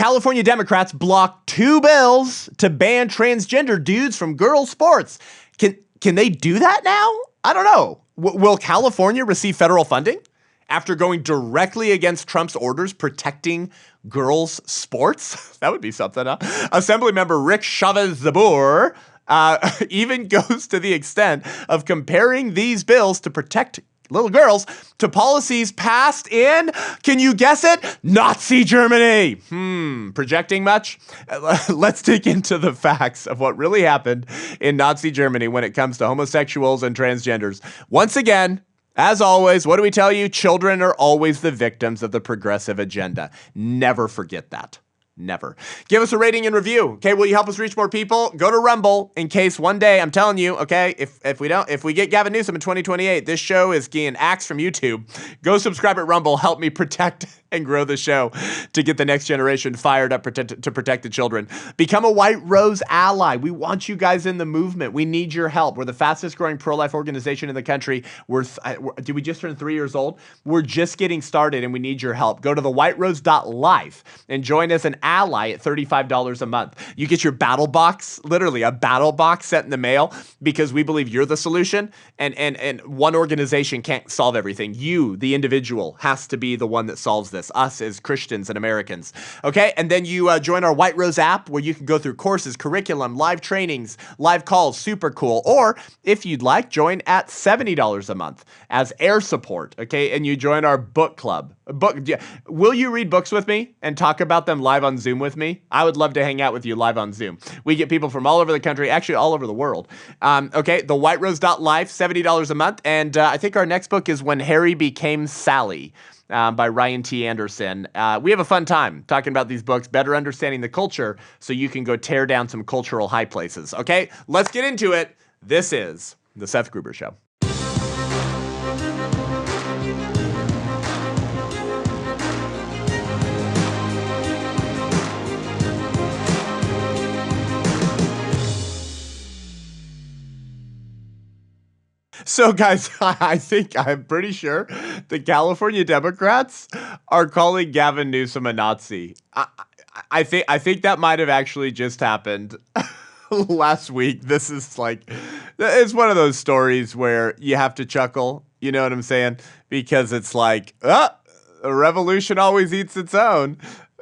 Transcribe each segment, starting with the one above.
California Democrats blocked 2 bills to ban transgender dudes from girls' sports. Can they do that now? I don't know. Will California receive federal funding after going directly against Trump's orders protecting girls' sports? That would be something, huh? Assemblymember Rick Chavez-Zabur even goes to the extent of comparing these bills to protect little girls to policies passed in, can you guess it? Nazi Germany. Projecting much? Let's dig into the facts of what really happened in Nazi Germany when it comes to homosexuals and transgenders. Once again, as always, what do we tell you? Children are always the victims of the progressive agenda. Never forget that. Never. Give us a rating and review. Okay, will you help us reach more people? Go to Rumble in case one day, I'm telling you, okay, if we get Gavin Newsom in 2028, this show is getting axed from YouTube. Go subscribe at Rumble. Help me protect and grow the show to get the next generation fired up to protect the children. Become a White Rose ally. We want you guys in the movement. We need your help. We're the fastest growing pro-life organization in the country. Did we just turn 3 years old? We're just getting started and we need your help. Go to thewhiterose.life and join as an ally at $35 a month. You get your battle box, literally a battle box sent in the mail because we believe you're the solution and one organization can't solve everything. You, the individual, has to be the one that solves this. Us as Christians and Americans. Okay, and then you join our White Rose app where you can go through courses, curriculum, live trainings, live calls, super cool. Or if you'd like, join at $70 a month as air support. Okay, and you join our book club. Will you read books with me and talk about them live on Zoom with me? I would love to hang out with you live on Zoom. We get people from all over the country, actually all over the world. Okay, thewhiterose.life, $70 a month. And I think our next book is When Harry Became Sally. By Ryan T. Anderson. We have a fun time talking about these books, better understanding the culture so you can go tear down some cultural high places. Okay, let's get into it. This is The Seth Gruber Show. So, guys, I'm pretty sure the California Democrats are calling Gavin Newsom a Nazi. I think that might have actually just happened last week. This is it's one of those stories where you have to chuckle. You know what I'm saying? Because it's like, a revolution always eats its own.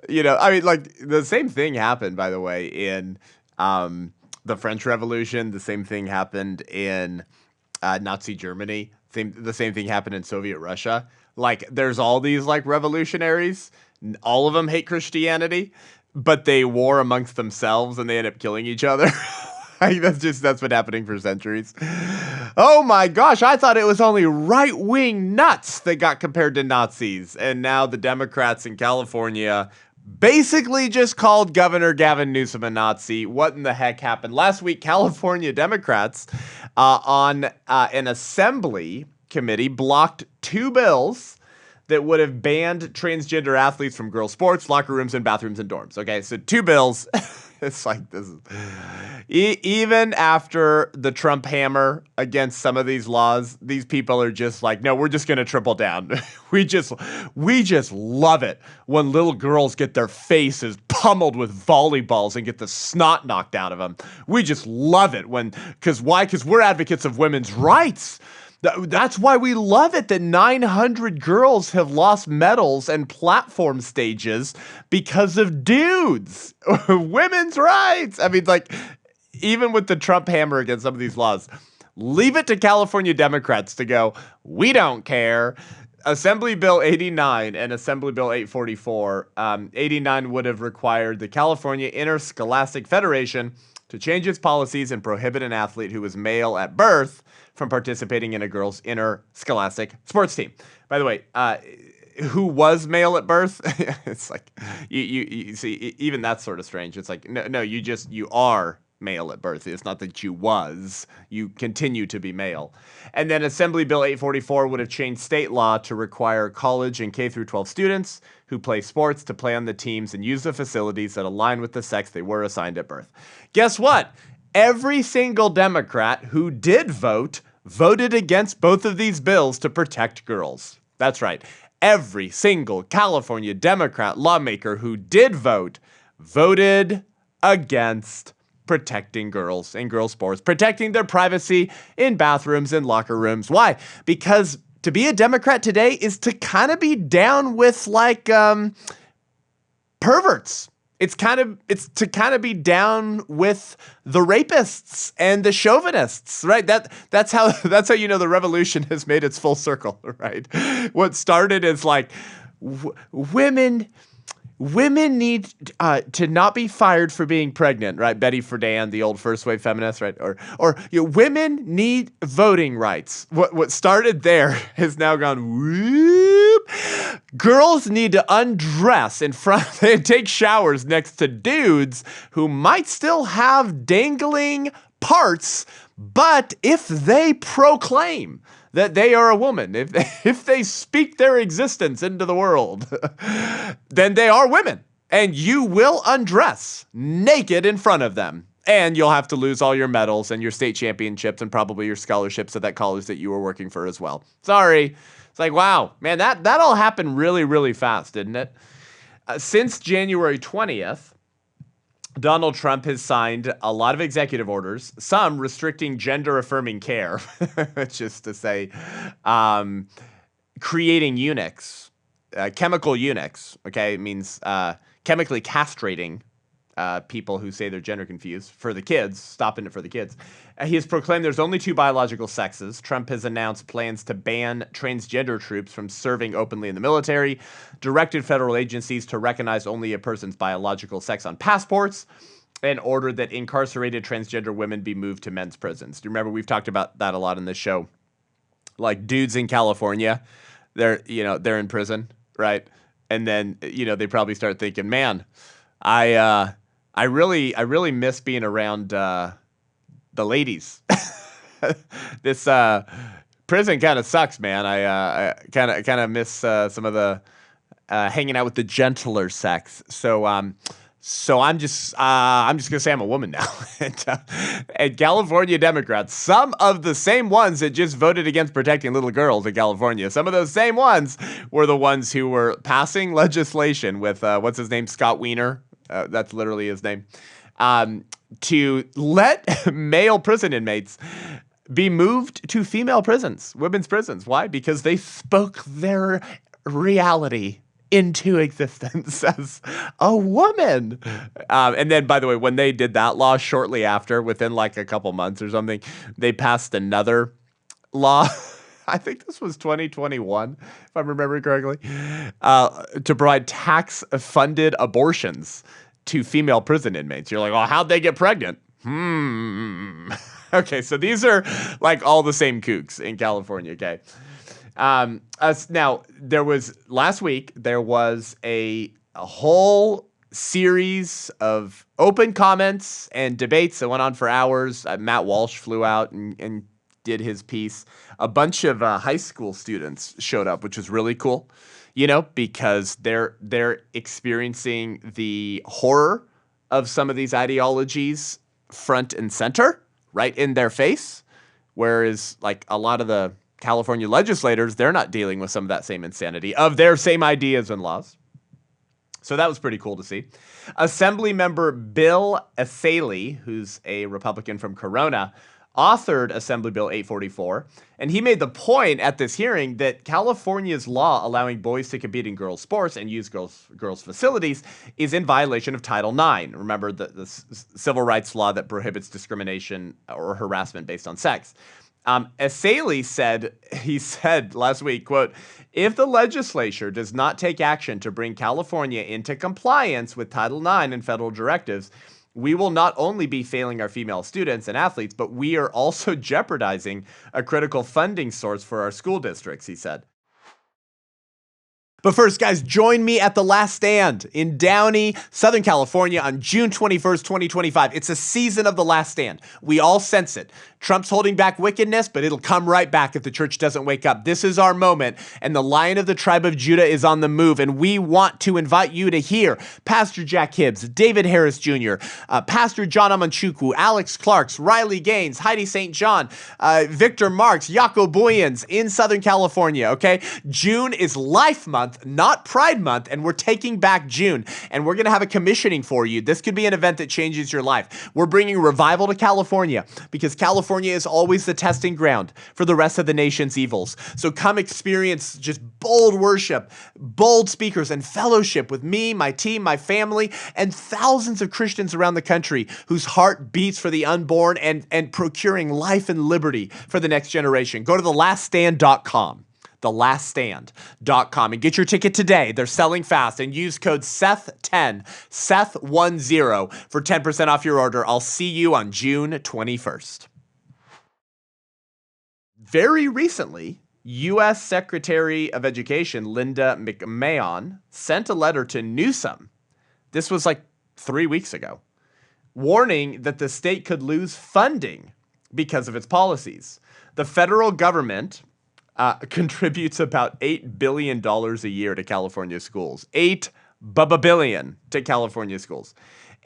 You know, I mean, the same thing happened, by the way, in the French Revolution. The same thing happened in Nazi Germany. The same thing happened in Soviet Russia. There's all these revolutionaries. All of them hate Christianity, but they war amongst themselves and they end up killing each other. That's been happening for centuries. Oh my gosh, I thought it was only right-wing nuts that got compared to Nazis. And now the Democrats in California basically just called Governor Gavin Newsom a Nazi. What in the heck happened? Last week, California Democrats on an assembly committee blocked 2 bills that would have banned transgender athletes from girls' sports, locker rooms, and bathrooms and dorms. Okay, so 2 bills. It's this is even after the Trump hammer against some of these laws, these people are just no, we're just going to triple down. we just love it when little girls get their faces pummeled with volleyballs and get the snot knocked out of them. We just love it because we're advocates of women's rights. That's why we love it that 900 girls have lost medals and platform stages because of dudes. Women's rights. I mean, even with the Trump hammer against some of these laws, leave it to California Democrats to go, we don't care. Assembly Bill 89 and Assembly Bill 844, 89 would have required the California Interscholastic Federation to change its policies and prohibit an athlete who was male at birth from participating in a girls' interscholastic sports team. By the way, who was male at birth? It's you see, even that's sort of strange. It's no, you are male at birth. It's not that you continue to be male. And then Assembly Bill 844 would have changed state law to require college and K through 12 students who play sports to play on the teams and use the facilities that align with the sex they were assigned at birth. Guess what? Every single Democrat who did voted against both of these bills to protect girls. That's right. every single California Democrat lawmaker who did vote voted against protecting girls in girls' sports, protecting their privacy in bathrooms and locker rooms. Why? Because to be a Democrat today is to kind of be down with like perverts. It's to kind of be down with the rapists and the chauvinists, right? That's how you know the revolution has made its full circle, right? What started as like women need to not be fired for being pregnant, right? Betty Friedan, the old first wave feminist, right? Or women need voting rights. What started there has now gone whoop. Girls need to undress in front and take showers next to dudes who might still have dangling parts, but if they proclaim that they are a woman, if they speak their existence into the world, then they are women. And you will undress naked in front of them. And you'll have to lose all your medals and your state championships and probably your scholarships at that college that you were working for as well. Sorry. It's like, wow, man, that all happened really, really fast, didn't it? Since January 20th, Donald Trump has signed a lot of executive orders, some restricting gender-affirming care, which is to say creating eunuchs, chemical eunuchs, okay? It means chemically castrating people who say they're gender confused for the kids, stopping it for the kids. He has proclaimed there's only two biological sexes. Trump has announced plans to ban transgender troops from serving openly in the military, directed federal agencies to recognize only a person's biological sex on passports, and ordered that incarcerated transgender women be moved to men's prisons. Do you remember we've talked about that a lot in this show? Like dudes in California, they're in prison, right? And then, they probably start thinking, man, I really miss being around the ladies. This prison kind of sucks, man. I kind of miss some of the hanging out with the gentler sex. So I'm just gonna say I'm a woman now. And California Democrats, some of the same ones that just voted against protecting little girls in California, some of those same ones were the ones who were passing legislation with what's his name, Scott Wiener. That's literally his name. To let male prison inmates be moved to female prisons, women's prisons. Why? Because they spoke their reality into existence as a woman. And then, by the way, when they did that law shortly after, within like a couple months or something, they passed another law. I think this was 2021, if I'm remembering correctly, to provide tax-funded abortions to female prison inmates. You're like, oh, how'd they get pregnant? Okay, so these are like all the same kooks in California, okay? Now, last week, there was a whole series of open comments and debates that went on for hours. Matt Walsh flew out and did his piece. A bunch of high school students showed up, which was really cool, because they're experiencing the horror of some of these ideologies front and center, right in their face. Whereas like a lot of the California legislators, they're not dealing with some of that same insanity of their same ideas and laws. So that was pretty cool to see. Assemblymember Bill Asaley, who's a Republican from Corona, authored Assembly Bill 844, and he made the point at this hearing that California's law allowing boys to compete in girls' sports and use girls' facilities is in violation of Title IX. Remember the civil rights law that prohibits discrimination or harassment based on sex. Asaley said last week, quote, if the legislature does not take action to bring California into compliance with Title IX and federal directives, we will not only be failing our female students and athletes, but we are also jeopardizing a critical funding source for our school districts, he said. But first, guys, join me at The Last Stand in Downey, Southern California on June 21st, 2025. It's a season of The Last Stand. We all sense it. Trump's holding back wickedness, but it'll come right back if the church doesn't wake up. This is our moment, and the Lion of the tribe of Judah is on the move, and we want to invite you to hear Pastor Jack Hibbs, David Harris Jr., Pastor John Amanchukwu, Alex Clarks, Riley Gaines, Heidi St. John, Victor Marks, Jaco Boyens in Southern California, okay? June is Life Month, not Pride Month, and we're taking back June, and we're going to have a commissioning for you. This could be an event that changes your life. We're bringing revival to California because California is always the testing ground for the rest of the nation's evils. So come experience just bold worship, bold speakers, and fellowship with me, my team, my family, and thousands of Christians around the country whose heart beats for the unborn and procuring life and liberty for the next generation. Go to thelaststand.com. thelaststand.com and get your ticket today. They're selling fast, and use code SETH10, SETH10 for 10% off your order. I'll see you on June 21st. Very recently, U.S. Secretary of Education Linda McMahon sent a letter to Newsome. This was like 3 weeks ago, warning that the state could lose funding because of its policies. The federal government contributes about $8 billion a year to California schools. $8 billion to California schools.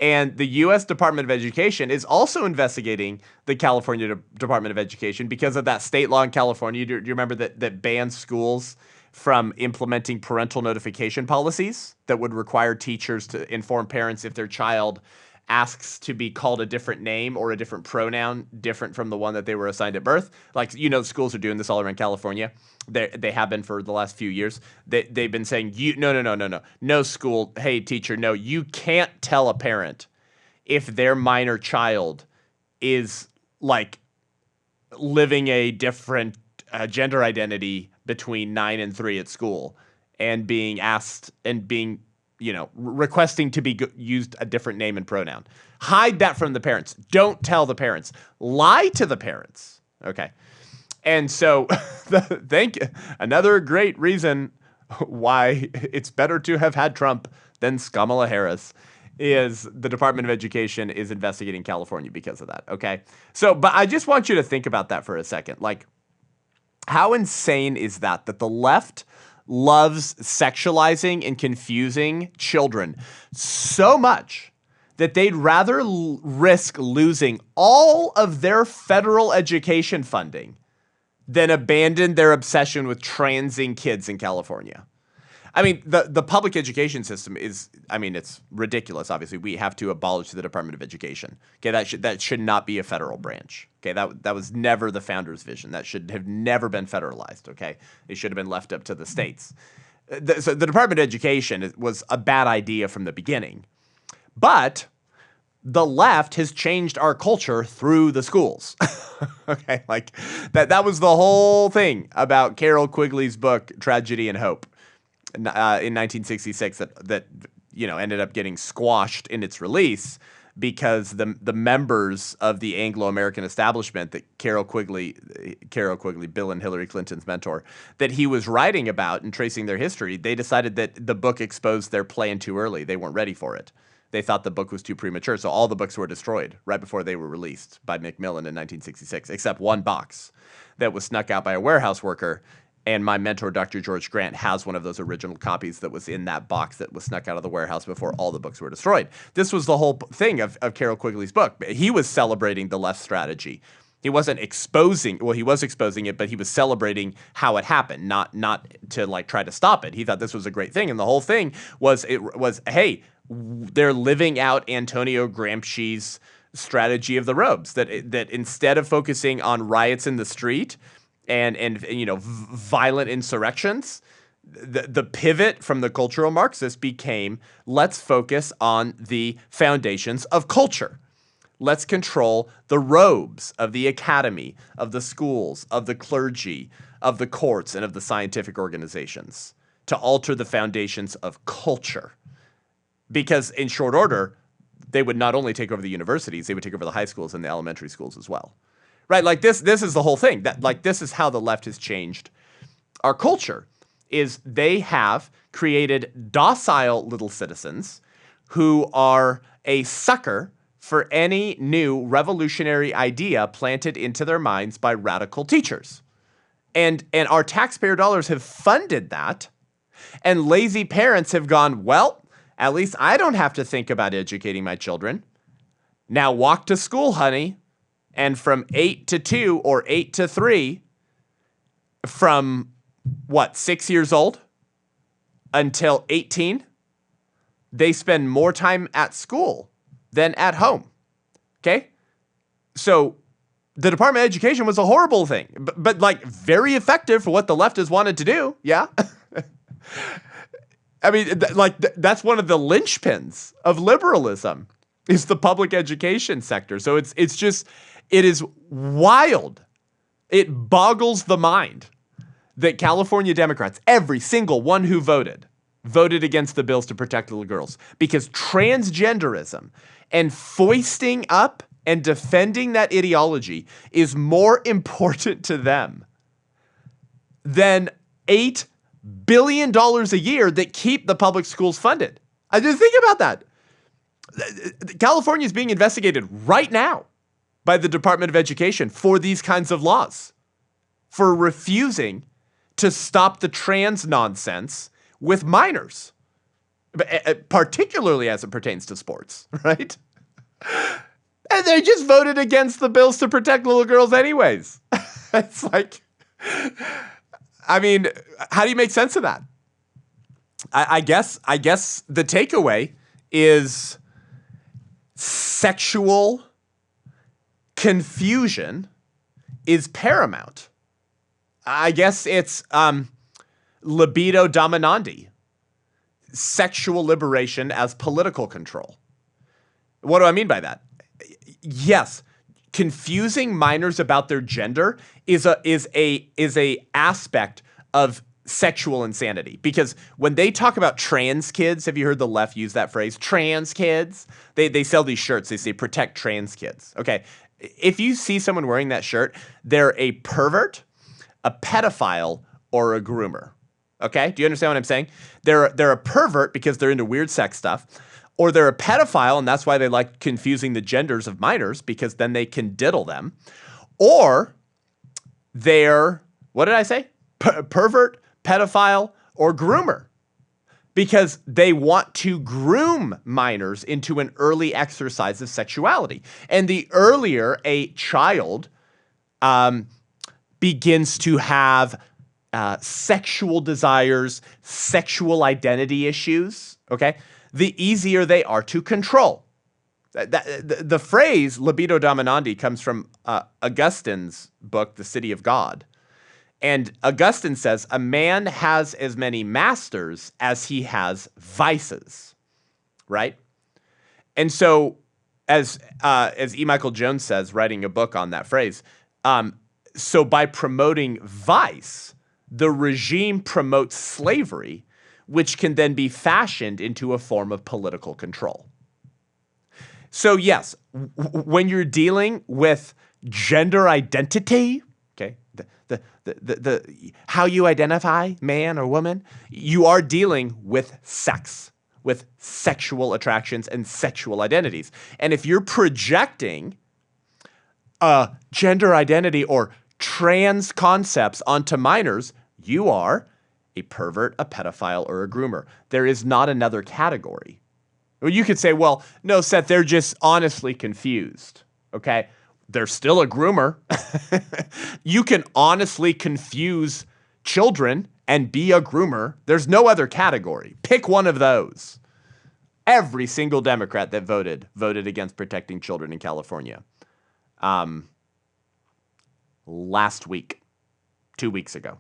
And the U.S. Department of Education is also investigating the California Department of Education because of that state law in California. Do you remember that bans schools from implementing parental notification policies that would require teachers to inform parents if their child asks to be called a different name or a different pronoun different from the one that they were assigned at birth? Like, schools are doing this all around California. They have been for the last few years. They've been saying, no school, hey teacher, no, you can't tell a parent if their minor child is like living a different gender identity between 9 and 3 at school and being asked and being requesting to be used a different name and pronoun. Hide that from the parents. Don't tell the parents. Lie to the parents. Okay. And so another great reason why it's better to have had Trump than Kamala Harris is the Department of Education is investigating California because of that. Okay. So, but I just want you to think about that for a second. Like, how insane is that the left loves sexualizing and confusing children so much that they'd rather risk losing all of their federal education funding than abandon their obsession with transing kids in California. I mean, the public education system is, it's ridiculous. Obviously, we have to abolish the Department of Education. Okay, that should not be a federal branch. Okay, that was never the founders' vision. That should have never been federalized. Okay, it should have been left up to the states. So the Department of Education was a bad idea from the beginning, but the left has changed our culture through the schools. Okay, like that was the whole thing about Carol Quigley's book Tragedy and Hope in 1966 that ended up getting squashed in its release because the members of the Anglo-American establishment that Carol Quigley, Bill and Hillary Clinton's mentor, that he was writing about and tracing their history, they decided that the book exposed their plan too early. They weren't ready for it. They thought the book was too premature, so all the books were destroyed right before they were released by Macmillan in 1966, except one box that was snuck out by a warehouse worker. And my mentor, Dr. George Grant, has one of those original copies that was in that box that was snuck out of the warehouse before all the books were destroyed. This was the whole thing of Carol Quigley's book. He was celebrating the left strategy. He wasn't exposing, well, he was exposing it, but he was celebrating how it happened, not to like try to stop it. He thought this was a great thing. And the whole thing was, hey, they're living out Antonio Gramsci's strategy of the robes, that instead of focusing on riots in the street and violent insurrections, the pivot from the cultural Marxists became, let's focus on the foundations of culture. Let's control the robes of the academy, of the schools, of the clergy, of the courts, and of the scientific organizations to alter the foundations of culture. Because in short order, they would not only take over the universities, they would take over the high schools and the elementary schools as well. Right? Like this is the whole thing. That like this is how the left has changed our culture. is they have created docile little citizens who are a sucker for any new revolutionary idea planted into their minds by radical teachers. And our taxpayer dollars have funded that. And lazy parents have gone, well, at least I don't have to think about educating my children. Now walk to school, honey. And from 8 to 2 or 8 to 3, from 6 years old until 18, they spend more time at school than at home. Okay? So the Department of Education was a horrible thing, but like very effective for what the left has wanted to do. Yeah. I mean, that's one of the linchpins of liberalism is the public education sector. So it is wild. It boggles the mind that California Democrats, every single one who voted against the bills to protect little girls because transgenderism and foisting up and defending that ideology is more important to them than $8 billion a year that keep the public schools funded. I just think about that. California is being investigated right now by the Department of Education for these kinds of laws, for refusing to stop the trans nonsense with minors, particularly as it pertains to sports, right? And they just voted against the bills to protect little girls anyways. It's like, I mean, how do you make sense of that? I guess the takeaway is sexual confusion is paramount. I guess it's libido dominandi, sexual liberation as political control. What do I mean by that? Yes, confusing minors about their gender is a aspect of sexual insanity, because when they talk about trans kids, have you heard the left use that phrase, trans kids? They sell these shirts. They say protect trans kids. Okay, if you see someone wearing that shirt, they're a pervert, a pedophile, or a groomer. Okay, do you understand what I'm saying? They're a pervert because they're into weird sex stuff. Or they're a pedophile, and that's why they like confusing the genders of minors, because then they can diddle them. Or they're, what did I say? Pervert, pedophile, or groomer, because they want to groom minors into an early exercise of sexuality. And the earlier a child begins to have sexual desires, sexual identity issues, okay, the easier they are to control. The phrase libido dominandi comes from Augustine's book, The City of God. And Augustine says, a man has as many masters as he has vices, right? And so, as E. Michael Jones says, writing a book on that phrase, so by promoting vice, the regime promotes slavery, which can then be fashioned into a form of political control. So yes, when you're dealing with gender identity, okay, the how you identify, man or woman, you are dealing with sex, with sexual attractions and sexual identities. And if you're projecting gender identity or trans concepts onto minors, you are a pervert, a pedophile, or a groomer. There is not another category. Well, you could say, well, no, Seth, they're just honestly confused, okay? They're still a groomer. You can honestly confuse children and be a groomer. There's no other category. Pick one of those. Every single Democrat that voted against protecting children in California. Last week, 2 weeks ago,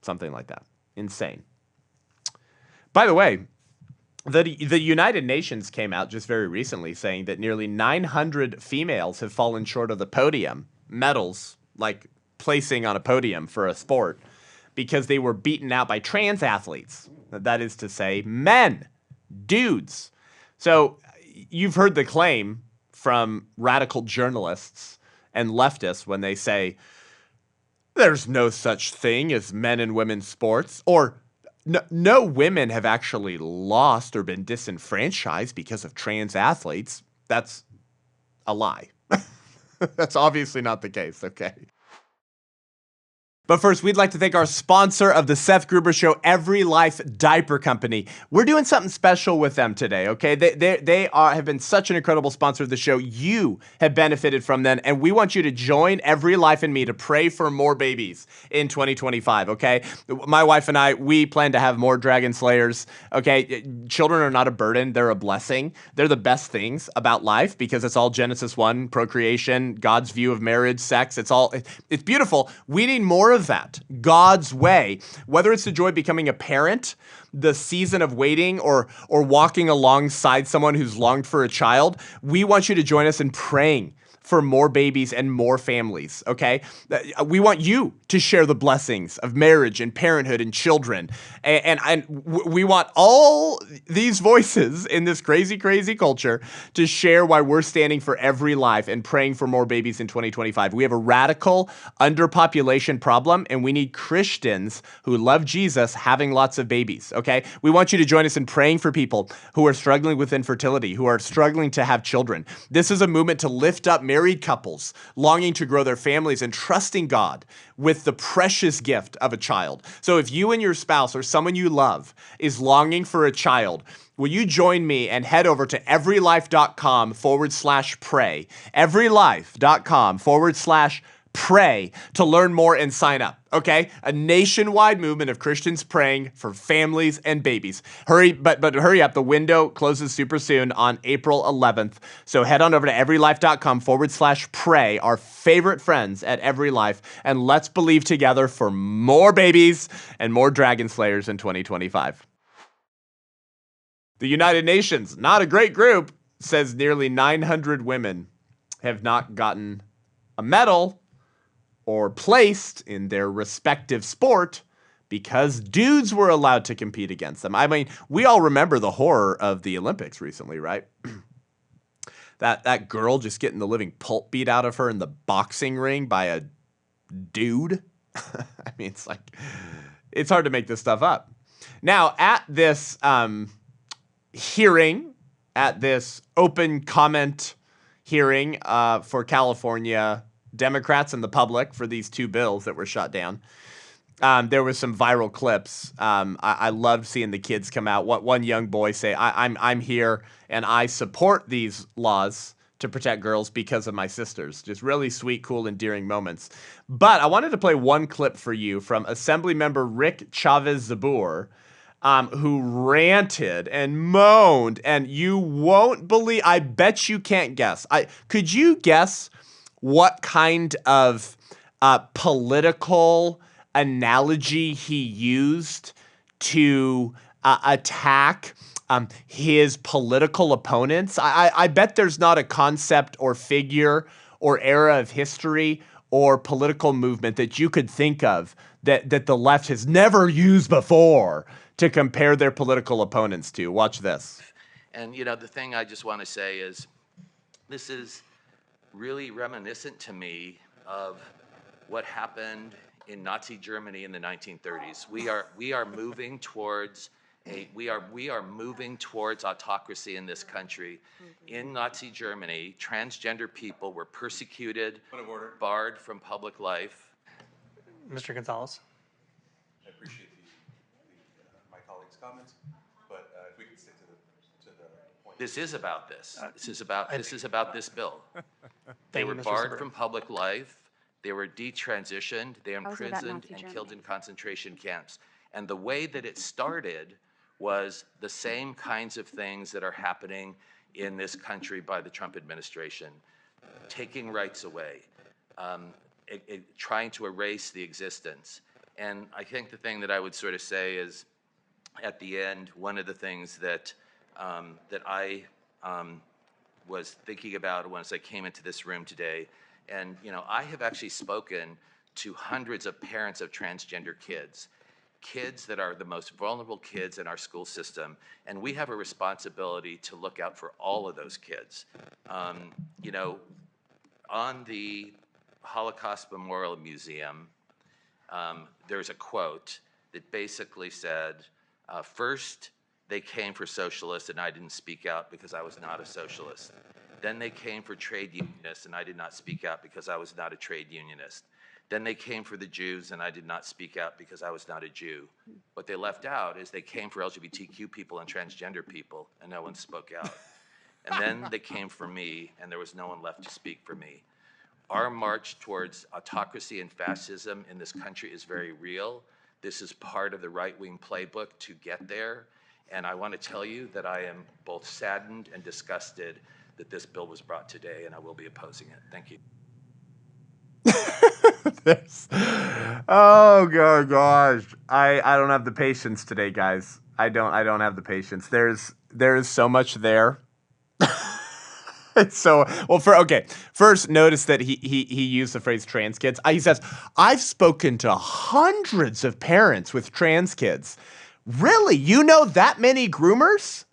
something like that. Insane. By the way, the United Nations came out just very recently saying that nearly 900 females have fallen short of the podium, medals, like placing on a podium for a sport, because they were beaten out by trans athletes. That is to say, men, dudes. So you've heard the claim from radical journalists and leftists when they say, there's no such thing as men and women's sports, or no women have actually lost or been disenfranchised because of trans athletes. That's a lie. That's obviously not the case, okay? But first, we'd like to thank our sponsor of the Seth Gruber Show, Every Life Diaper Company. We're doing something special with them today, okay? They have been such an incredible sponsor of the show. You have benefited from them, and we want you to join Every Life and me to pray for more babies in 2025, okay? My wife and I, we plan to have more dragon slayers, okay? Children are not a burden. They're a blessing. They're the best things about life because it's all Genesis 1, procreation, God's view of marriage, sex. It's beautiful. We need more of that, God's way. Whether it's the joy of becoming a parent, the season of waiting, or walking alongside someone who's longed for a child, we want you to join us in praying for more babies and more families, okay? We want you to share the blessings of marriage and parenthood and children. And we want all these voices in this crazy, crazy culture to share why we're standing for every life and praying for more babies in 2025. We have a radical underpopulation problem, and we need Christians who love Jesus having lots of babies, okay? We want you to join us in praying for people who are struggling with infertility, who are struggling to have children. This is a movement to lift up married couples longing to grow their families and trusting God with the precious gift of a child. So if you and your spouse or someone you love is longing for a child, will you join me and head over to everylife.com/pray, everylife.com/pray to learn more and sign up, okay? A nationwide movement of Christians praying for families and babies. Hurry, but hurry up. The window closes super soon on April 11th. So head on over to everylife.com/pray, our favorite friends at Every Life, and let's believe together for more babies and more dragon slayers in 2025. The United Nations, not a great group, says nearly 900 women have not gotten a medal or placed in their respective sport because dudes were allowed to compete against them. I mean, we all remember the horror of the Olympics recently, right? That girl just getting the living pulp beat out of her in the boxing ring by a dude. I mean, it's hard to make this stuff up. Now, at this hearing, at this open comment hearing for California Democrats and the public for these two bills that were shot down, there was some viral clips. I loved seeing the kids come out. What one young boy say, I'm here and I support these laws to protect girls because of my sisters. Just really sweet, cool, endearing moments. But I wanted to play one clip for you from Assemblymember Rick Chavez Zabur, who ranted and moaned, and you won't believe, I bet you can't guess. Could you guess what kind of political analogy he used to attack his political opponents? I bet there's not a concept or figure or era of history or political movement that you could think of that the left has never used before to compare their political opponents to. Watch this. And, you know, the thing I just want to say is this is really reminiscent to me of what happened in Nazi Germany in the 1930s. We are moving towards we are moving towards autocracy in this country. In Nazi Germany, transgender people were persecuted, barred from public life. Mr. Gonzalez. I appreciate my colleagues' comments, but if we could stick to the point. This is about this. This is about this bill. They were Mr. barred Zuber. from public life. They were detransitioned. They were was about imprisoned Nazi and Germany. killed in concentration camps. And the way that it started was the same kinds of things that are happening in this country by the Trump administration, taking rights away, trying to erase the existence. And I think the thing that I would sort of say is, at the end, one of the things that I was thinking about once I came into this room today, and you know, I have actually spoken to hundreds of parents of transgender kids that are the most vulnerable kids in our school system, and we have a responsibility to look out for all of those kids. You know, on the Holocaust Memorial Museum, there's a quote that basically said, First, they came for socialists, and I didn't speak out because I was not a socialist. Then they came for trade unionists, and I did not speak out because I was not a trade unionist. Then they came for the Jews, and I did not speak out because I was not a Jew. What they left out is they came for LGBTQ people and transgender people, and no one spoke out. And then they came for me, and there was no one left to speak for me. Our march towards autocracy and fascism in this country is very real. This is part of the right-wing playbook to get there. And I want to tell you that I am both saddened and disgusted that this bill was brought today, and I will be opposing it. Thank you. Oh gosh. I don't have the patience today, guys. I don't have the patience. There is so much there. First, notice that he used the phrase trans kids. He says, I've spoken to hundreds of parents with trans kids. Really? You know that many groomers?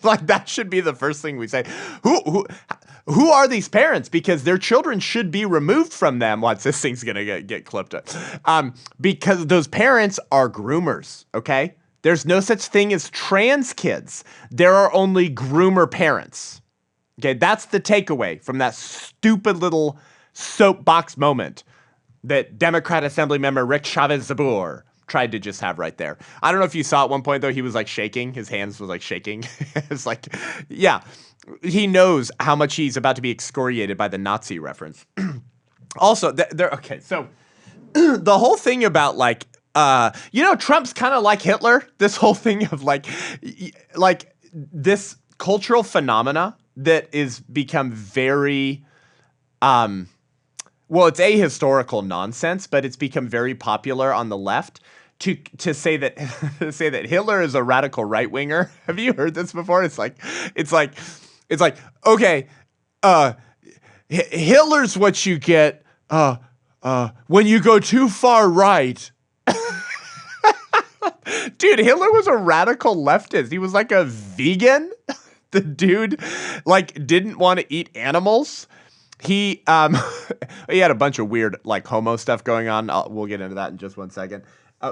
Like, that should be the first thing we say. Who are these parents? Because their children should be removed from them. Watch, this thing's gonna get clipped up. Because those parents are groomers, okay? There's no such thing as trans kids. There are only groomer parents. Okay, that's the takeaway from that stupid little soapbox moment that Democrat Assemblymember Rick Chavez-Zabur tried to just have right there. I don't know if you saw at one point, though, he was like shaking. His hands was like shaking. It's like, yeah, he knows how much he's about to be excoriated by the Nazi reference. Also, okay, so the whole thing about like, Trump's kind of like Hitler. This whole thing of like this cultural phenomena that is become very, it's ahistorical nonsense, but it's become very popular on the left to say that Hitler is a radical right winger. Have you heard this before? It's like, okay, Hitler's what you get when you go too far right. Dude, Hitler was a radical leftist. He was like a vegan. The dude like didn't want to eat animals. He had a bunch of weird like homo stuff going on. We'll get into that in just one second.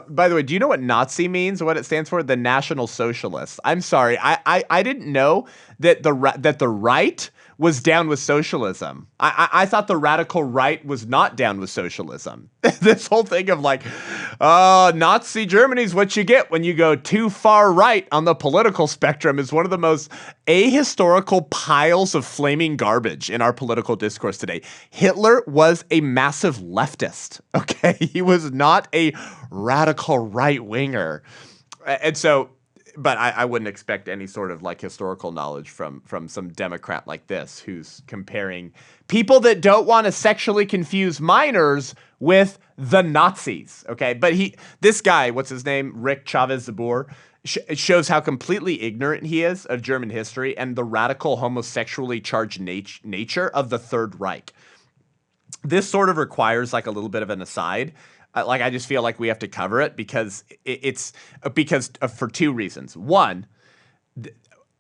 By the way, do you know what Nazi means? What it stands for? The National Socialists. I'm sorry, I didn't know that the right was down with socialism. I thought the radical right was not down with socialism. This whole thing of like, Nazi Germany's what you get when you go too far right on the political spectrum is one of the most ahistorical piles of flaming garbage in our political discourse today. Hitler was a massive leftist, okay? He was not a radical right-winger. And so, but I wouldn't expect any sort of like historical knowledge from some Democrat like this who's comparing people that don't want to sexually confuse minors with the Nazis. Okay, but this guy, what's his name, Rick Chavez-Zabur, shows how completely ignorant he is of German history and the radical homosexually charged nature of the Third Reich. This sort of requires like a little bit of an aside. I just feel like we have to cover it because for two reasons. One,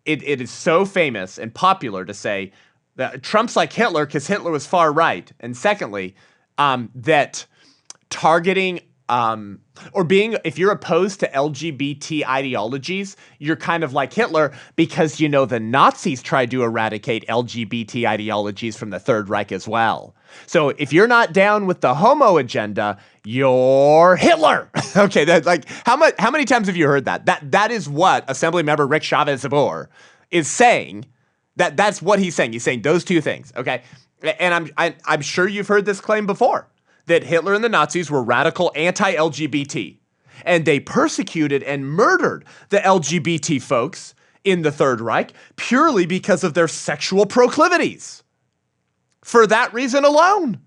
it is so famous and popular to say that Trump's like Hitler because Hitler was far right. And secondly, that targeting or being, if you're opposed to LGBT ideologies, you're kind of like Hitler because, the Nazis tried to eradicate LGBT ideologies from the Third Reich as well. So if you're not down with the homo agenda, you're Hitler. Okay, that's like, how many times have you heard that? That is what Assemblymember Rick Chavez-Zabur is saying. That's what he's saying. He's saying those two things, okay? And I'm sure you've heard this claim before, that Hitler and the Nazis were radical anti-LGBT, and they persecuted and murdered the LGBT folks in the Third Reich purely because of their sexual proclivities. For that reason alone,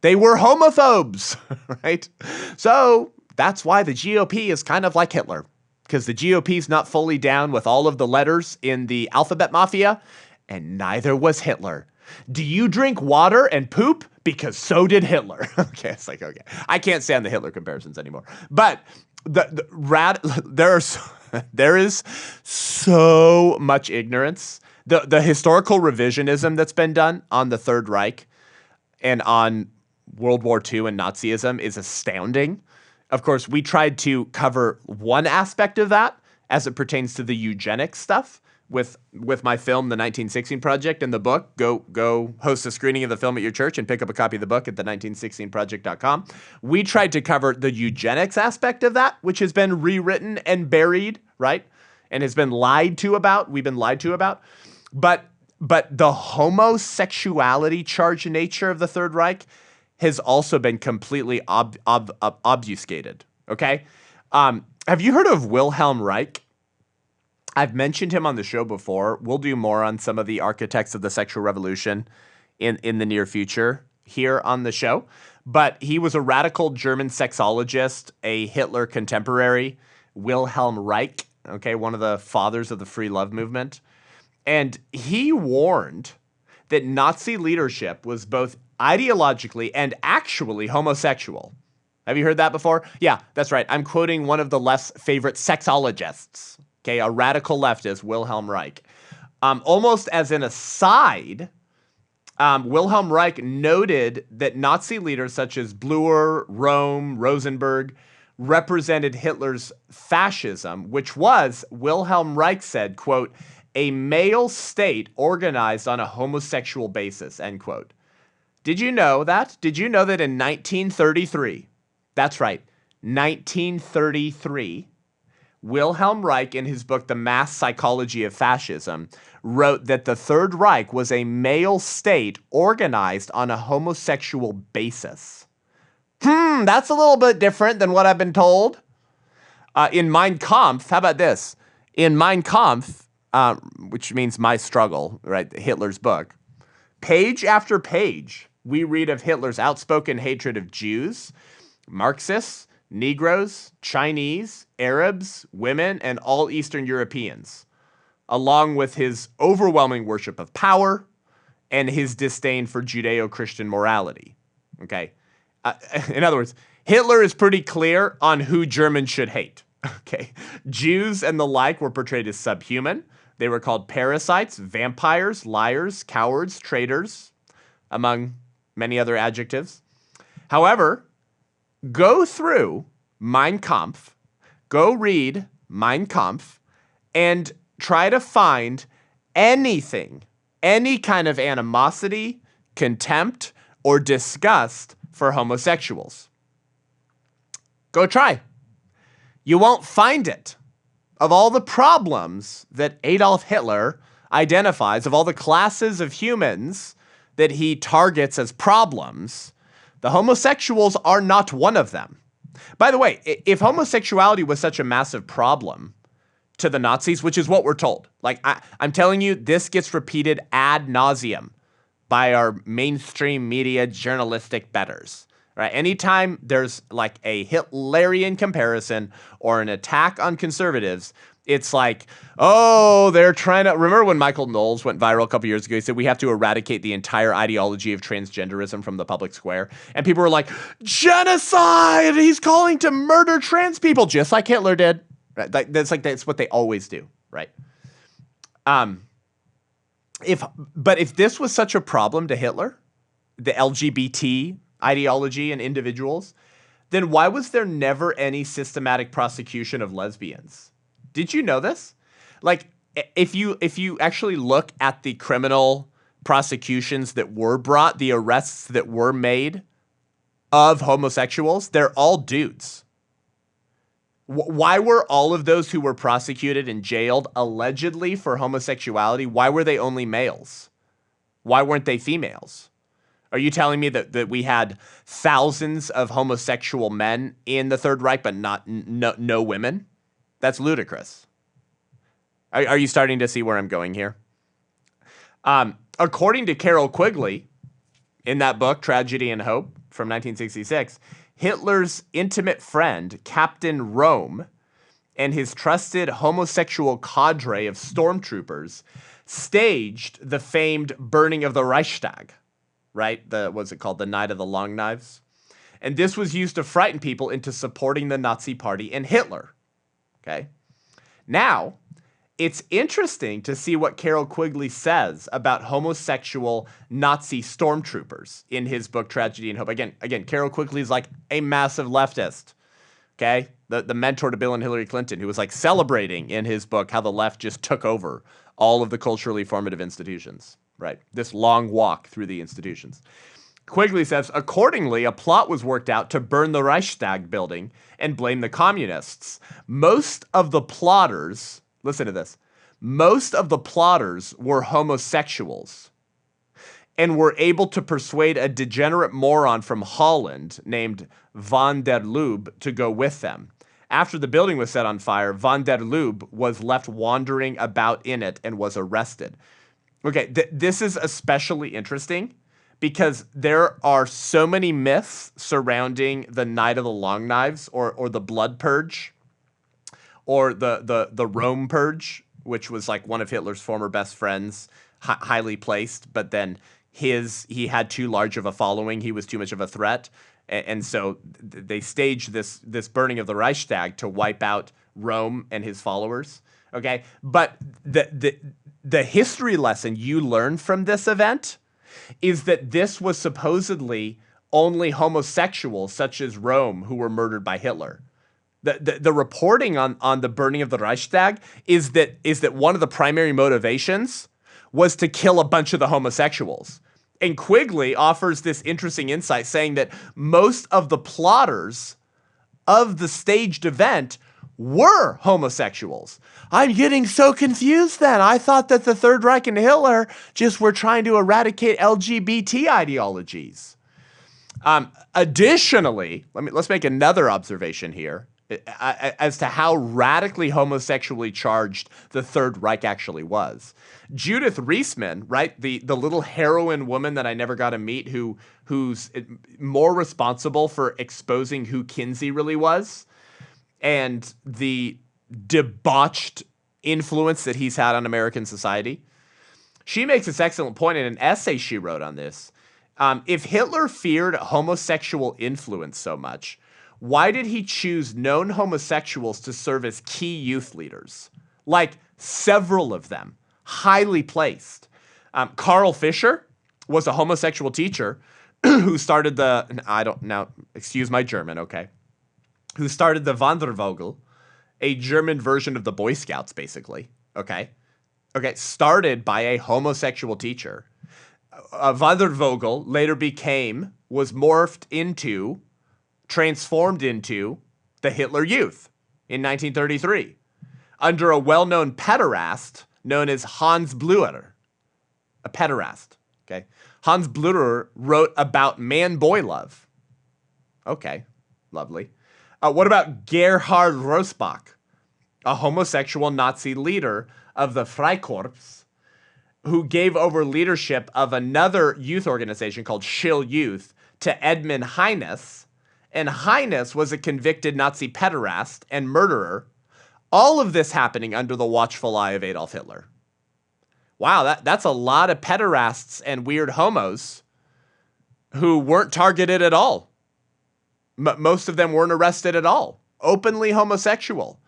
they were homophobes, right? So that's why the GOP is kind of like Hitler, because the GOP is not fully down with all of the letters in the alphabet mafia, and neither was Hitler. Do you drink water and poop? Because so did Hitler. Okay, it's like, okay. I can't stand the Hitler comparisons anymore. But there is so much ignorance. The historical revisionism that's been done on the Third Reich and on World War II and Nazism is astounding. Of course, we tried to cover one aspect of that as it pertains to the eugenics stuff with my film, The 1916 Project, and the book. Go host a screening of the film at your church and pick up a copy of the book at the1916project.com. We tried to cover the eugenics aspect of that, which has been rewritten and buried, right? And has been lied to about. We've been lied to about. But the homosexuality charged nature of the Third Reich has also been completely obfuscated, okay? Have you heard of Wilhelm Reich? I've mentioned him on the show before. We'll do more on some of the architects of the sexual revolution in the near future here on the show. But he was a radical German sexologist, a Hitler contemporary, Wilhelm Reich, okay, one of the fathers of the free love movement. And he warned that Nazi leadership was both ideologically and actually homosexual. Have you heard that before? Yeah, that's right. I'm quoting one of the left's favorite sexologists, okay, a radical leftist, Wilhelm Reich. Almost as an aside, Wilhelm Reich noted that Nazi leaders such as Bleuer, Röhm, Rosenberg represented Hitler's fascism, which was, Wilhelm Reich said, quote, a male state organized on a homosexual basis, end quote. Did you know that? Did you know that in 1933, that's right, 1933, Wilhelm Reich, in his book, The Mass Psychology of Fascism, wrote that the Third Reich was a male state organized on a homosexual basis. That's a little bit different than what I've been told. In Mein Kampf, how about this? In Mein Kampf, which means my struggle, right, Hitler's book, page after page, we read of Hitler's outspoken hatred of Jews, Marxists, Negroes, Chinese, Arabs, women, and all Eastern Europeans, along with his overwhelming worship of power and his disdain for Judeo-Christian morality. Okay? In other words, Hitler is pretty clear on who Germans should hate. Okay? Jews and the like were portrayed as subhuman. They were called parasites, vampires, liars, cowards, traitors, among many other adjectives. However, go through Mein Kampf, go read Mein Kampf, and try to find anything, any kind of animosity, contempt, or disgust for homosexuals. Go try. You won't find it. Of all the problems that Adolf Hitler identifies, of all the classes of humans that he targets as problems, the homosexuals are not one of them. By the way, if homosexuality was such a massive problem to the Nazis, which is what we're told, like I'm telling you, this gets repeated ad nauseum by our mainstream media journalistic betters. Right? Anytime there's like a Hitlerian comparison or an attack on conservatives, it's like, oh, they're trying to... Remember when Michael Knowles went viral a couple years ago? He said, we have to eradicate the entire ideology of transgenderism from the public square. And people were like, genocide! He's calling to murder trans people, just like Hitler did. Right? That's what they always do, right? If this was such a problem to Hitler, the LGBT ideology and individuals, then why was there never any systematic prosecution of lesbians? Did you know this? Like, if you actually look at the criminal prosecutions that were brought, the arrests that were made of homosexuals, they're all dudes. Why were all of those who were prosecuted and jailed allegedly for homosexuality, why were they only males? Why weren't they females? Are you telling me that we had thousands of homosexual men in the Third Reich, but no women? That's ludicrous. Are you starting to see where I'm going here? According to Carol Quigley, in that book, Tragedy and Hope, from 1966, Hitler's intimate friend, Captain Röhm, and his trusted homosexual cadre of stormtroopers staged the famed burning of the Reichstag, right? What's it called? The Night of the Long Knives. And this was used to frighten people into supporting the Nazi Party and Hitler. Okay? Now, it's interesting to see what Carol Quigley says about homosexual Nazi stormtroopers in his book, Tragedy and Hope. Again, Carol Quigley is like a massive leftist. okay? The mentor to Bill and Hillary Clinton, who was like celebrating in his book how the left just took over all of the culturally formative institutions, right? This long walk through the institutions. Quigley says, accordingly, a plot was worked out to burn the Reichstag building and blame the communists. Most of the plotters, listen to this, most of the plotters were homosexuals and were able to persuade a degenerate moron from Holland named Van der Lubbe to go with them. After the building was set on fire, Van der Lubbe was left wandering about in it and was arrested. Okay, this is especially interesting because there are so many myths surrounding the Night of the Long Knives or the Blood Purge or the Rome Purge, which was like one of Hitler's former best friends, highly placed, but then he had too large of a following. He was too much of a threat. And so they staged this burning of the Reichstag to wipe out Rome and his followers. Okay, but the history lesson you learn from this event is that this was supposedly only homosexuals, such as Rome, who were murdered by Hitler. The reporting on the burning of the Reichstag is that one of the primary motivations was to kill a bunch of the homosexuals. And Quigley offers this interesting insight saying that most of the plotters of the staged event were homosexuals. I'm getting so confused then. I thought that the Third Reich and Hitler just were trying to eradicate LGBT ideologies. Additionally, let's make another observation here as to how radically homosexually charged the Third Reich actually was. Judith Reisman, right, the little heroine woman that I never got to meet, who's more responsible for exposing who Kinsey really was and the debauched influence that he's had on American society. She makes this excellent point in an essay she wrote on this. If Hitler feared homosexual influence so much, why did he choose known homosexuals to serve as key youth leaders? Like several of them, highly placed. Carl Fischer was a homosexual teacher who started excuse my German, okay, who started the Wandervogel, a German version of the Boy Scouts, basically, okay, started by a homosexual teacher. Wandervogel later transformed into the Hitler Youth in 1933 under a well-known pederast known as Hans Blüher, a pederast, okay? Hans Blüher wrote about man-boy love. Okay, lovely. What about Gerhard Rosbach, a homosexual Nazi leader of the Freikorps, who gave over leadership of another youth organization called Schill Youth to Edmund Heines, and Heines was a convicted Nazi pederast and murderer. All of this happening under the watchful eye of Adolf Hitler. Wow, that's a lot of pederasts and weird homos who weren't targeted at all. Most of them weren't arrested at all. Openly homosexual.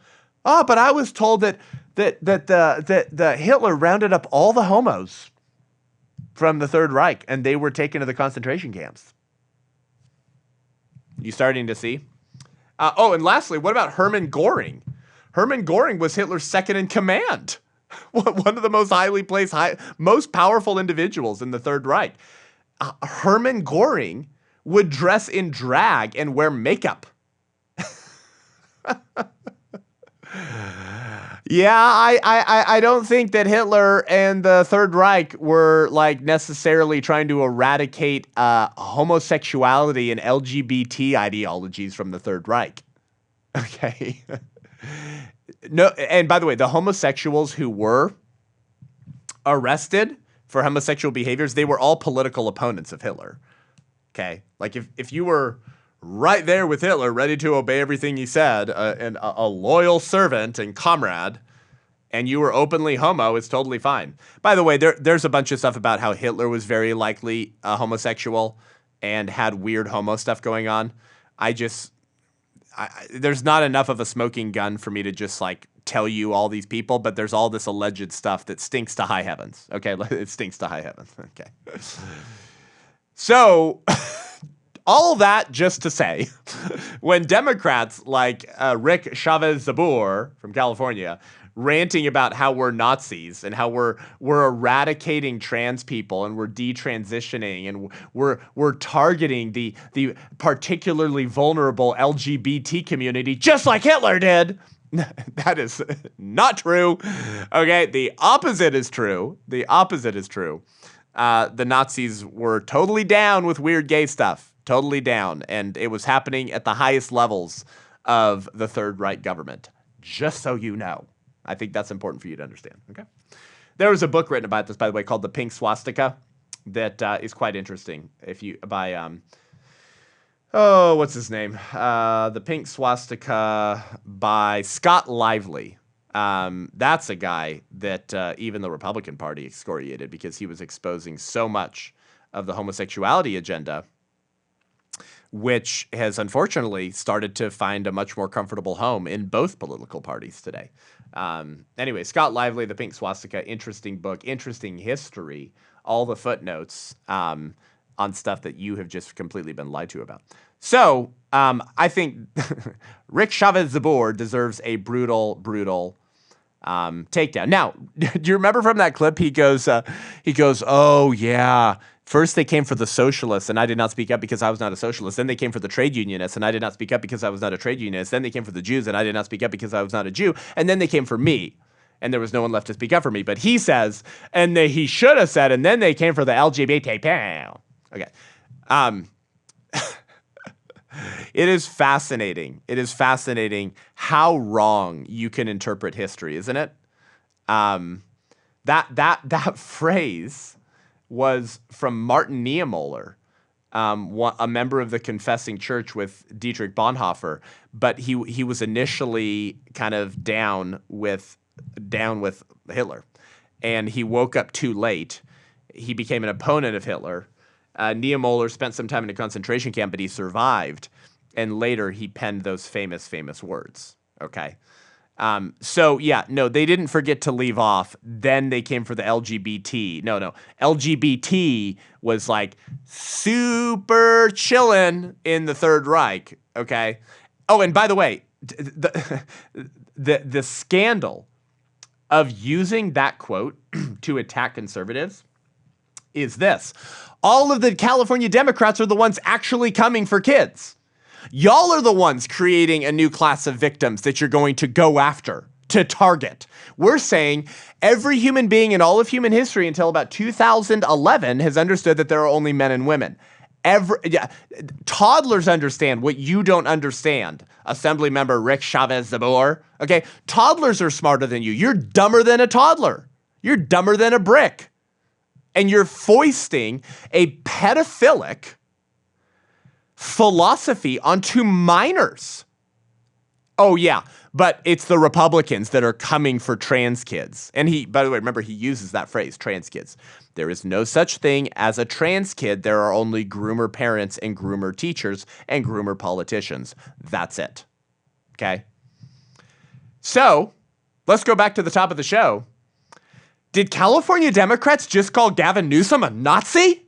Oh, but I was told that Hitler rounded up all the homos from the Third Reich and they were taken to the concentration camps. You starting to see? And lastly, what about Hermann Göring? Hermann Göring was Hitler's second in command. One of the most highly placed, most powerful individuals in the Third Reich. Hermann Göring would dress in drag and wear makeup. Yeah, I don't think that Hitler and the Third Reich were like necessarily trying to eradicate homosexuality and LGBT ideologies from the Third Reich. Okay. No, and by the way, the homosexuals who were arrested for homosexual behaviors, they were all political opponents of Hitler. Okay, like if you were right there with Hitler, ready to obey everything he said, and a loyal servant and comrade, and you were openly homo, it's totally fine. By the way, there's a bunch of stuff about how Hitler was very likely homosexual and had weird homo stuff going on. There's not enough of a smoking gun for me to just like tell you all these people, but there's all this alleged stuff that stinks to high heavens. Okay, it stinks to high heavens. Okay. So all that just to say, when Democrats like Rick Chavez Zabur from California ranting about how we're Nazis and how we're eradicating trans people and we're detransitioning and we're targeting the particularly vulnerable LGBT community just like Hitler did. That is not true. Okay, the opposite is true. The opposite is true. The Nazis were totally down with weird gay stuff. Totally down. And it was happening at the highest levels of the Third Reich government. Just so you know. I think that's important for you to understand. Okay. There was a book written about this, by the way, called The Pink Swastika that is quite interesting. By what's his name? The Pink Swastika by Scott Lively. That's a guy that even the Republican Party excoriated because he was exposing so much of the homosexuality agenda, which has unfortunately started to find a much more comfortable home in both political parties today. Anyway, Scott Lively, The Pink Swastika, interesting book, interesting history, all the footnotes on stuff that you have just completely been lied to about. So I think Rick Chavez Zabur deserves a brutal takedown. Now, do you remember from that clip? He goes, oh yeah. First, they came for the socialists, and I did not speak up because I was not a socialist. Then they came for the trade unionists, and I did not speak up because I was not a trade unionist. Then they came for the Jews, and I did not speak up because I was not a Jew. And then they came for me, and there was no one left to speak up for me. But he says, he should have said, and then they came for the LGBT. Okay. It is fascinating. It is fascinating how wrong you can interpret history, isn't it? That phrase was from Martin Niemöller, a member of the Confessing Church with Dietrich Bonhoeffer, but he was initially kind of down with Hitler, and he woke up too late. He became an opponent of Hitler. Niemöller spent some time in a concentration camp, but he survived, and later he penned those famous words. Okay. So yeah, no, they didn't forget to leave off. Then they came for the LGBT. No. LGBT was like super chillin' in the Third Reich. Okay. Oh, and by the way, the scandal of using that quote to attack conservatives is this. All of the California Democrats are the ones actually coming for kids. Y'all are the ones creating a new class of victims that you're going to go after, to target. We're saying every human being in all of human history until about 2011 has understood that there are only men and women. Toddlers understand what you don't understand. Assemblymember Rick Chavez Zabur. Okay, toddlers are smarter than you. You're dumber than a toddler. You're dumber than a brick. And you're foisting a pedophilic philosophy onto minors. Oh yeah, but it's the Republicans that are coming for trans kids. And by the way, remember he uses that phrase, trans kids. There is no such thing as a trans kid. There are only groomer parents and groomer teachers and groomer politicians. That's it. Okay? So, let's go back to the top of the show. Did California Democrats just call Gavin Newsom a Nazi?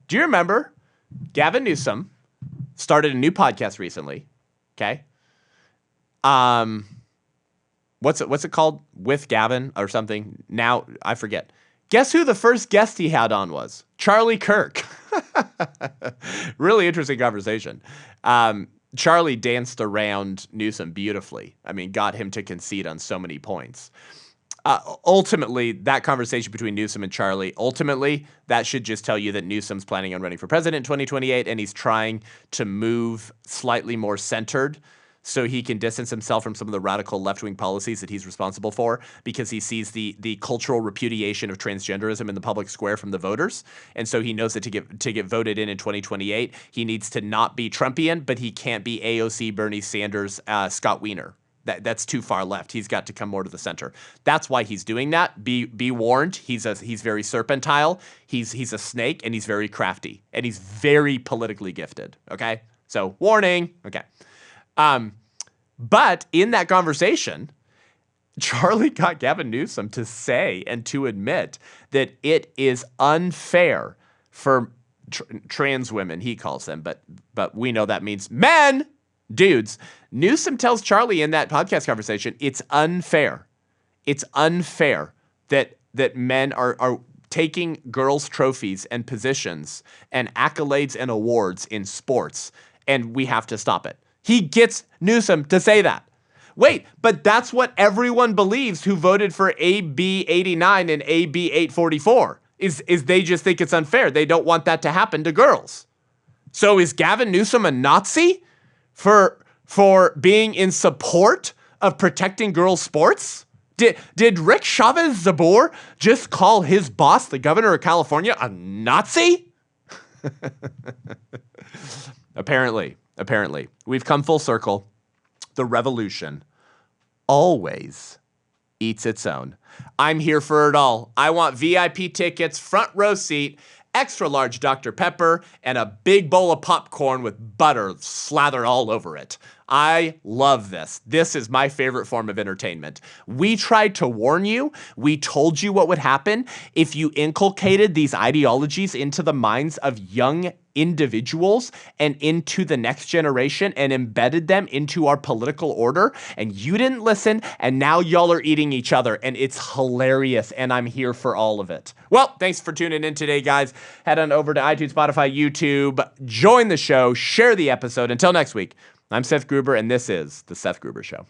Do you remember? Gavin Newsom started a new podcast recently. Okay. What's it called? With Gavin or something? Now I forget. Guess who the first guest he had on was? Charlie Kirk. Really interesting conversation. Charlie danced around Newsom beautifully. I mean, got him to concede on so many points. Ultimately, that conversation between Newsom and Charlie, that should just tell you that Newsom's planning on running for president in 2028, and he's trying to move slightly more centered so he can distance himself from some of the radical left-wing policies that he's responsible for, because he sees the cultural repudiation of transgenderism in the public square from the voters. And so he knows that to get voted in 2028, he needs to not be Trumpian, but he can't be AOC, Bernie Sanders, Scott Wiener. That's too far left. He's got to come more to the center. That's why he's doing that. Be warned. He's very serpentile. He's a snake, and he's very crafty, and he's very politically gifted. Okay, so warning. Okay, but in that conversation, Charlie got Gavin Newsom to say and to admit that it is unfair for trans women, he calls them, but we know that means men, dudes. Newsome tells Charlie in that podcast conversation, it's unfair. It's unfair that men are taking girls' trophies and positions and accolades and awards in sports, and we have to stop it. He gets Newsome to say that. Wait, but that's what everyone believes who voted for AB 89 and AB 844, is they just think it's unfair. They don't want that to happen to girls. So is Gavin Newsom a Nazi for being in support of protecting girls' sports? Did Rick Chavez Zabor just call his boss, the governor of California, a Nazi? Apparently. We've come full circle. The revolution always eats its own. I'm here for it all. I want VIP tickets, front row seat, extra large Dr. Pepper, and a big bowl of popcorn with butter slathered all over it. I love this. This is my favorite form of entertainment. We tried to warn you. We told you what would happen if you inculcated these ideologies into the minds of young individuals and into the next generation and embedded them into our political order. And you didn't listen, and now y'all are eating each other, and it's hilarious, and I'm here for all of it. Well, thanks for tuning in today, guys. Head on over to iTunes, Spotify, YouTube, join the show, share the episode. Until next week, I'm Seth Gruber, and this is The Seth Gruber Show.